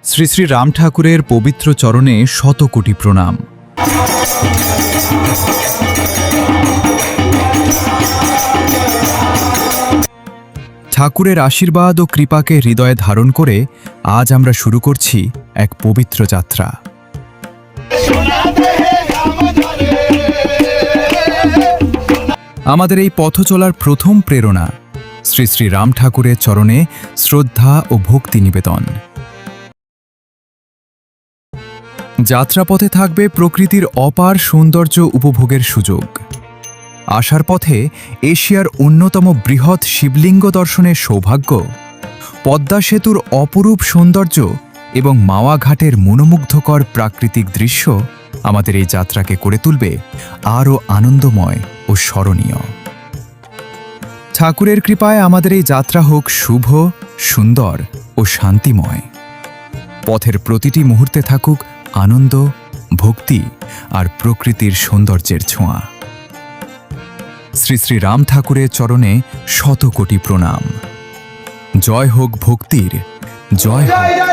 শ্রী শ্রী রাম ঠাকুরের পবিত্র চরণে শত কোটি প্রণাম। ঠাকুরের আশীর্বাদ ও কৃপাকে হৃদয়ে ধারণ করে আজ আমরা শুরু করছি এক পবিত্র যাত্রা। আমাদের এই পথ চলার প্রথম প্রেরণা শ্রী শ্রী রাম ঠাকুরের চরণে শ্রদ্ধা ও ভক্তি নিবেদন। যাত্রাপথে থাকবে প্রকৃতির অপার সৌন্দর্য উপভোগের সুযোগ। আসার পথে এশিয়ার অন্যতম বৃহৎ শিবলিঙ্গ দর্শনের সৌভাগ্য, পদ্মা সেতুর অপরূপ সৌন্দর্য এবং মাওয়া ঘাটের মনোমুগ্ধকর প্রাকৃতিক দৃশ্য আমাদের এই যাত্রাকে করে তুলবে আরও আনন্দময় ও স্মরণীয়। ঠাকুরের কৃপায় আমাদের এই যাত্রা হোক শুভ, সুন্দর ও শান্তিময়। পথের প্রতিটি মুহূর্তে থাকুক আনন্দ, ভক্তি আর প্রকৃতির সৌন্দর্যের ছোঁয়া। শ্রী শ্রী রাম ঠাকুরের চরণে শত কোটি প্রণাম। জয় হোক ভক্তির, জয় হোক